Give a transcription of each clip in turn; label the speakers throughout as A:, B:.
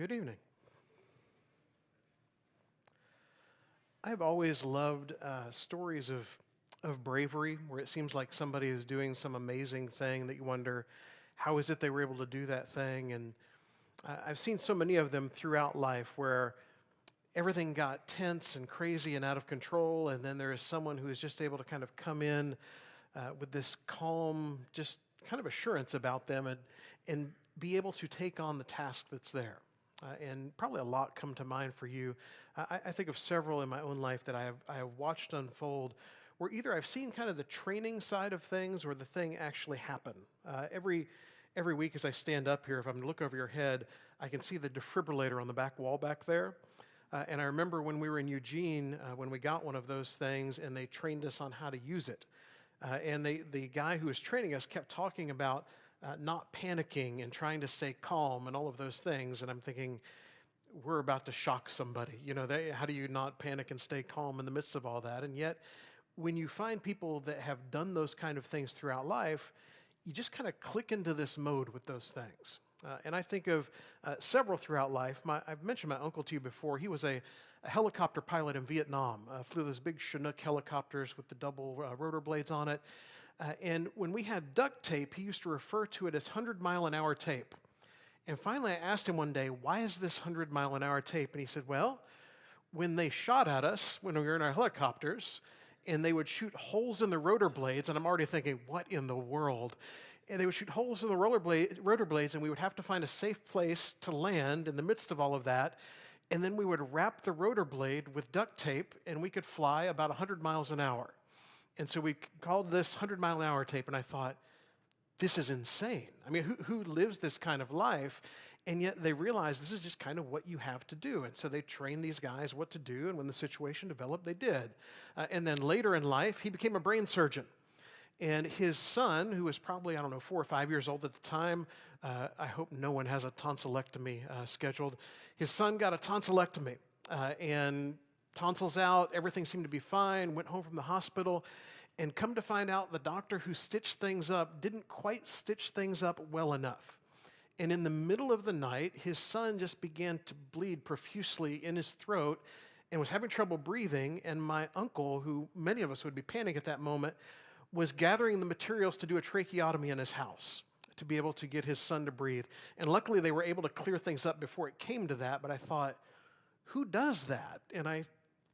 A: Good evening. I've always loved stories of bravery where it seems like somebody is doing some amazing thing that you wonder, how is it they were able to do that thing? And I've seen so many of them throughout life where everything got tense and crazy and out of control, and then there is someone who is just able to kind of come in with this calm, just kind of assurance about them and be able to take on the task that's there. And probably a lot come to mind for you. I think of several in my own life that I have watched unfold where either I've seen kind of the training side of things or the thing actually happen. Every week as I stand up here, if I'm to look over your head, I can see the defibrillator on the back wall back there. And I remember when we were in Eugene, when we got one of those things and they trained us on how to use it. And the guy who was training us kept talking about not panicking and trying to stay calm and all of those things. And I'm thinking, we're about to shock somebody. How do you not panic and stay calm in the midst of all that? And yet, when you find people that have done those kind of things throughout life, you just kind of click into this mode with those things. And I think of several throughout life. I've mentioned my uncle to you before. He was a helicopter pilot in Vietnam, flew those big Chinook helicopters with the double rotor blades on it. And when we had duct tape, he used to refer to it as 100-mile-an-hour tape. And finally, I asked him one day, why is this 100-mile-an-hour tape? And he said, well, when they shot at us, when we were in our helicopters, and they would shoot holes in the rotor blades, and I'm already thinking, what in the world? And they would shoot holes in the rotor blades, and we would have to find a safe place to land in the midst of all of that. And then we would wrap the rotor blade with duct tape, and we could fly about 100 miles an hour. And so we called this 100-mile-an-hour tape, and I thought, this is insane. I mean, who lives this kind of life? And yet they realize this is just kind of what you have to do. And so they trained these guys what to do, and when the situation developed, they did. And then later in life, he became a brain surgeon. And his son, who was probably, 4 or 5 years old at the time, I hope no one has a tonsillectomy scheduled. His son got a tonsillectomy, and tonsils out, everything seemed to be fine, went home from the hospital, and come to find out the doctor who stitched things up didn't quite stitch things up well enough. And in the middle of the night, his son just began to bleed profusely in his throat and was having trouble breathing, and my uncle, who many of us would be panicking at that moment, was gathering the materials to do a tracheotomy in his house to be able to get his son to breathe. And luckily, they were able to clear things up before it came to that, but I thought, who does that? And I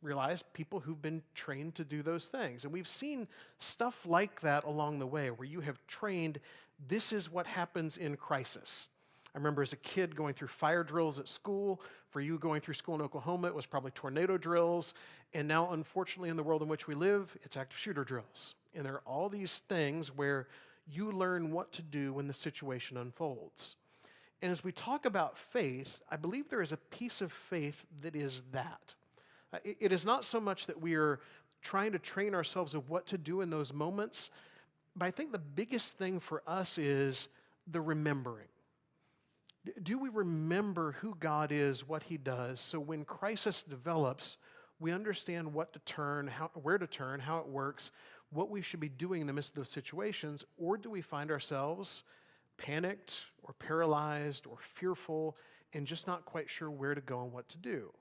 A: realized people who've been trained to do those things. And we've seen stuff like that along the way where you have trained, this is what happens in crisis. I remember as a kid going through fire drills at school. For you going through school in Oklahoma, it was probably tornado drills. And now, unfortunately, in the world in which we live, it's active shooter drills. And there are all these things where you learn what to do when the situation unfolds. And as we talk about faith, I believe there is a piece of faith that is that. It is not so much that we are trying to train ourselves of what to do in those moments, but I think the biggest thing for us is the remembering. Do we remember who God is, what He does, so when crisis develops, we understand what to turn, where to turn, how it works, what we should be doing in the midst of those situations, or do we find ourselves panicked or paralyzed or fearful and just not quite sure where to go and what to do?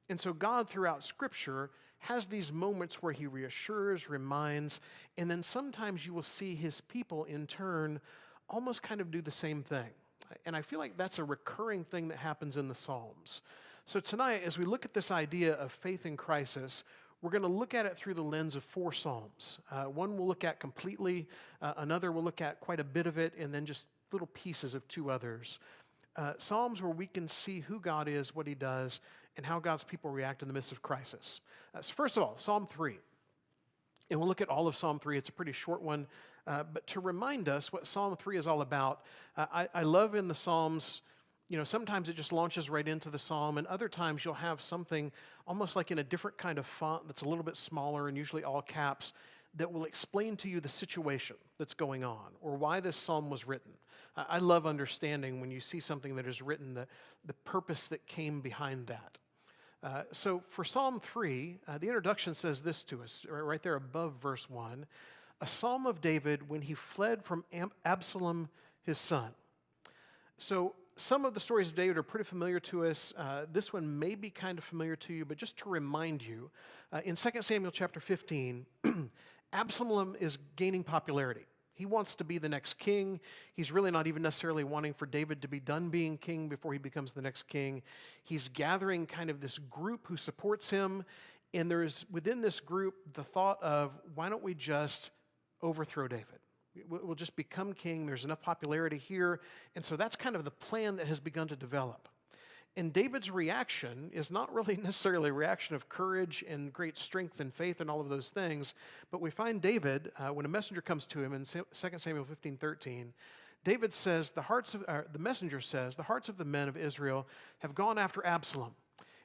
A: And so God, throughout Scripture, has these moments where He reassures, reminds, and then sometimes you will see His people, in turn, almost kind of do the same thing. And I feel like that's a recurring thing that happens in the Psalms. So tonight, as we look at this idea of faith in crisis, we're going to look at it through the lens of 4 Psalms. One we'll look at completely, another we'll look at quite a bit of it, and then just little pieces of 2 others. Psalms where we can see who God is, what He does, and how God's people react in the midst of crisis. So first of all, Psalm 3. And we'll look at all of Psalm 3. It's a pretty short one. But to remind us what Psalm 3 is all about, I love in the Psalms, sometimes it just launches right into the Psalm, and other times you'll have something almost like in a different kind of font that's a little bit smaller and usually all caps that will explain to you the situation that's going on or why this Psalm was written. I love understanding when you see something that is written, the purpose that came behind that. So for Psalm 3, the introduction says this to us, right there above verse 1, a psalm of David when he fled from Absalom, his son. So Some of the stories of David are pretty familiar to us. This one may be kind of familiar to you, but just to remind you, in 2 Samuel chapter 15, Absalom is gaining popularity. He wants to be the next king. He's really not even necessarily wanting for David to be done being king before he becomes the next king. He's gathering kind of this group who supports him, and there's within this group the thought of, why don't we just overthrow David? We'll just become king. There's enough popularity here. And so that's kind of the plan that has begun to develop. And David's reaction is not really necessarily a reaction of courage and great strength and faith and all of those things, but we find David, when a messenger comes to him in 2 Samuel 15:13, David says, the messenger says, the hearts of the men of Israel have gone after Absalom.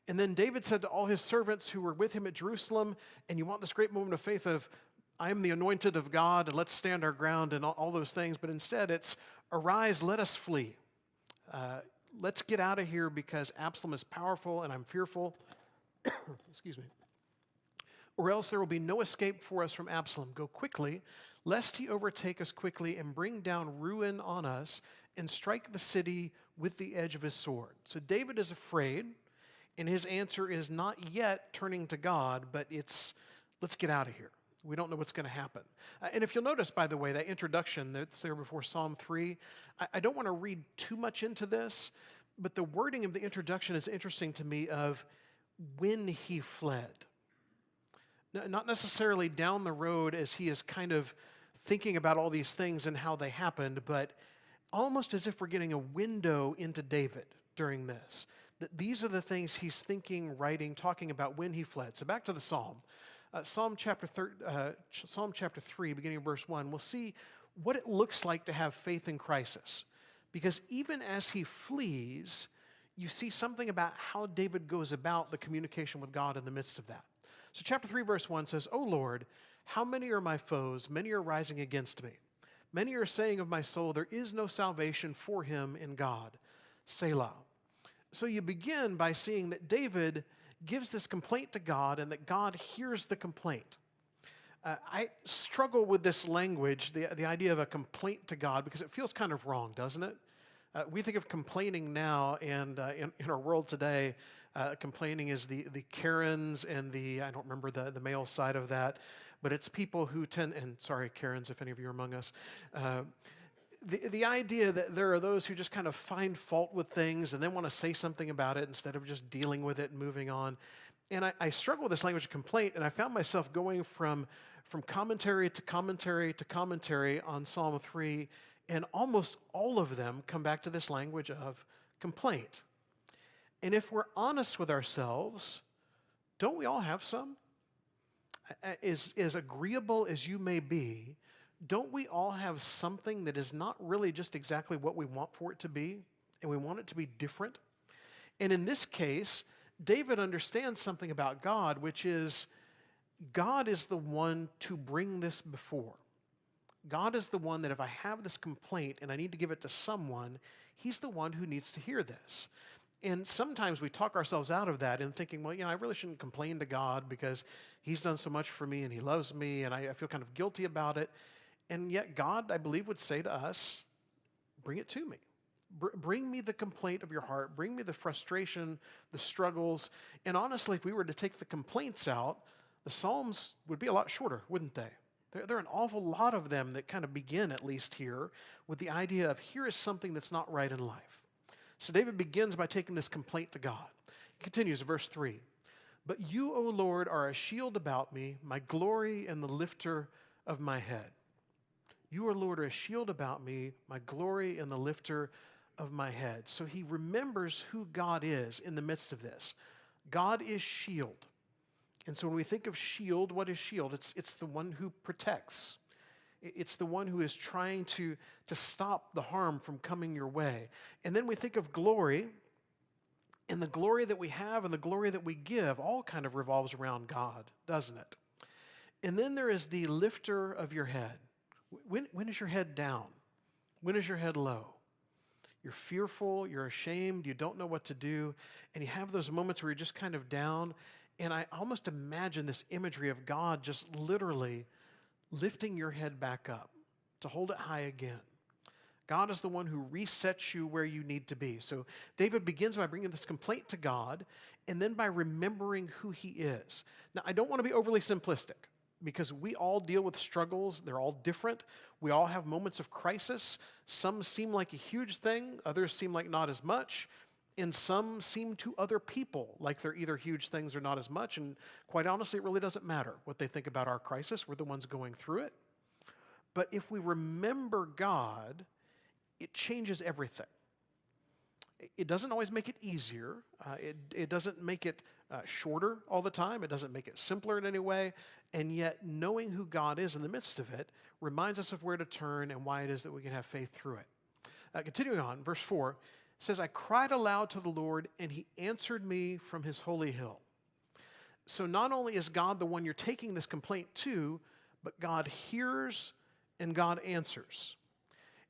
A: And then David said to all his servants who were with him at Jerusalem, and you want this great moment of faith of, I am the anointed of God, and let's stand our ground and all those things. But instead, it's, arise, let us flee. Let's get out of here because Absalom is powerful and I'm fearful. Excuse me. Or else there will be no escape for us from Absalom. Go quickly, lest he overtake us quickly and bring down ruin on us and strike the city with the edge of his sword. So David is afraid, and his answer is not yet turning to God, but it's, let's get out of here. We don't know what's going to happen. And if you'll notice, by the way, that introduction that's there before Psalm 3, I don't want to read too much into this, but the wording of the introduction is interesting to me of when he fled. Not necessarily down the road as he is kind of thinking about all these things and how they happened, but almost as if we're getting a window into David during this. That these are the things he's thinking, writing, talking about when he fled. So back to the psalm. Psalm chapter 3, beginning of verse 1, we'll see what it looks like to have faith in crisis. Because even as he flees, you see something about how David goes about the communication with God in the midst of that. So chapter 3, verse 1 says, O Lord, how many are my foes? Many are rising against me. Many are saying of my soul, there is no salvation for him in God. Selah. So you begin by seeing that David gives this complaint to God and that God hears the complaint. I struggle with this language, the idea of a complaint to God, because it feels kind of wrong, doesn't it? We think of complaining now, and in our world today, complaining is the Karens and I don't remember the male side of that, but it's people who tend, and sorry Karens if any of you are among us, the idea that there are those who just kind of find fault with things and then want to say something about it instead of just dealing with it and moving on. And I struggle with this language of complaint, and I found myself going from commentary to commentary to commentary on Psalm 3, and almost all of them come back to this language of complaint. And if we're honest with ourselves, don't we all have some? As agreeable as you may be, don't we all have something that is not really just exactly what we want for it to be, and we want it to be different? And in this case, David understands something about God, which is God is the one to bring this before. God is the one that if I have this complaint and I need to give it to someone, he's the one who needs to hear this. And sometimes we talk ourselves out of that and thinking, well, I really shouldn't complain to God because he's done so much for me and he loves me and I feel kind of guilty about it. And yet God, I believe, would say to us, bring it to me. Bring me the complaint of your heart. Bring me the frustration, the struggles. And honestly, if we were to take the complaints out, the Psalms would be a lot shorter, wouldn't they? There are an awful lot of them that kind of begin, at least here, with the idea of here is something that's not right in life. So David begins by taking this complaint to God. He continues, verse 3. But you, O Lord, are a shield about me, my glory and the lifter of my head. You, O Lord, are a shield about me, my glory and the lifter of my head. So he remembers who God is in the midst of this. God is shield. And so when we think of shield, what is shield? It's the one who protects. It's the one who is trying to stop the harm from coming your way. And then we think of glory, and the glory that we have and the glory that we give all kind of revolves around God, doesn't it? And then there is the lifter of your head. When is your head down? When is your head low? You're fearful, you're ashamed, you don't know what to do, and you have those moments where you're just kind of down. And I almost imagine this imagery of God just literally lifting your head back up to hold it high again. God is the one who resets you where you need to be. So David begins by bringing this complaint to God and then by remembering who he is. Now, I don't want to be overly simplistic because we all deal with struggles. They're all different. We all have moments of crisis. Some seem like a huge thing, others seem like not as much. And some seem to other people like they're either huge things or not as much. And quite honestly, it really doesn't matter what they think about our crisis. We're the ones going through it. But if we remember God, it changes everything. It doesn't always make it easier. It doesn't make it shorter all the time. It doesn't make it simpler in any way. And yet, knowing who God is in the midst of it reminds us of where to turn and why it is that we can have faith through it. Continuing on, verse 4 says, I cried aloud to the Lord, and he answered me from his holy hill. So not only is God the one you're taking this complaint to, but God hears and God answers.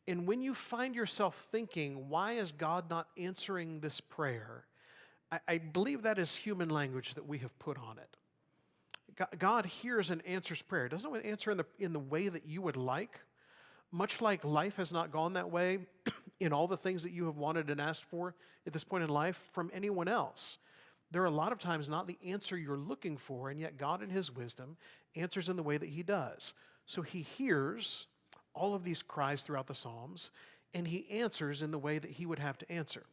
A: And when you find yourself thinking, why is God not answering this prayer? I believe that is human language that we have put on it. God hears and answers prayer. Doesn't always answer in the way that you would like. Much like life has not gone that way in all the things that you have wanted and asked for at this point in life from anyone else. There are a lot of times not the answer you're looking for, and yet God in his wisdom answers in the way that he does. So he hears all of these cries throughout the Psalms, and he answers in the way that he would have to answer.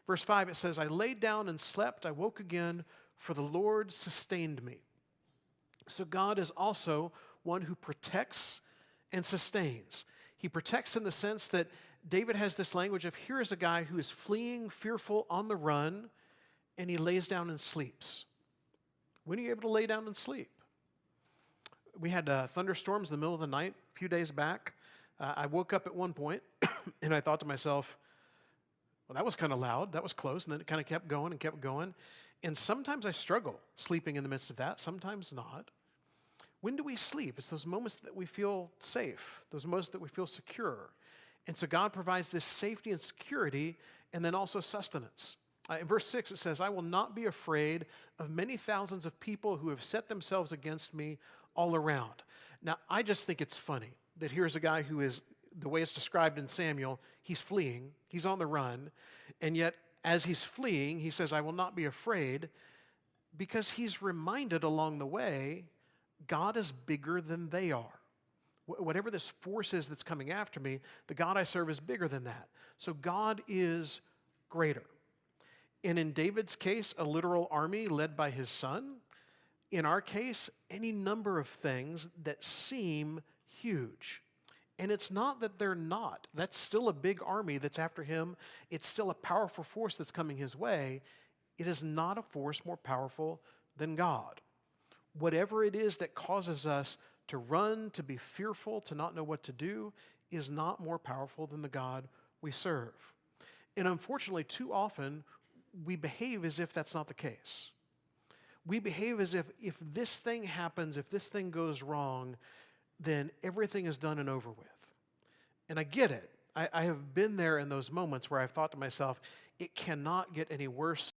A: Verse 5, it says, I laid down and slept, I woke again, for the Lord sustained me. So God is also one who protects and sustains. He protects in the sense that David has this language of, here is a guy who is fleeing, fearful, on the run, and he lays down and sleeps. When are you able to lay down and sleep? We had thunderstorms in the middle of the night a few days back. I woke up at one point, and I thought to myself, well, that was kind of loud. That was close. And then it kind of kept going and kept going. And sometimes I struggle sleeping in the midst of that, sometimes not. When do we sleep? It's those moments that we feel safe, those moments that we feel secure. And so God provides this safety and security and then also sustenance. In verse 6, it says, I will not be afraid of many thousands of people who have set themselves against me all around. Now, I just think it's funny that here's a guy who is, the way it's described in Samuel, he's fleeing, he's on the run, and yet as he's fleeing, he says, I will not be afraid, because he's reminded along the way, God is bigger than they are. Whatever this force is that's coming after me, the God I serve is bigger than that. So God is greater. And in David's case, a literal army led by his son. In our case, any number of things that seem huge. And it's not that they're not. That's still a big army that's after him. It's still a powerful force that's coming his way. It is not a force more powerful than God. Whatever it is that causes us to run, to be fearful, to not know what to do, is not more powerful than the God we serve. And unfortunately, too often, we behave as if that's not the case. We behave as if this thing happens, if this thing goes wrong, then everything is done and over with. And I get it. I have been there in those moments where I've thought to myself, it cannot get any worse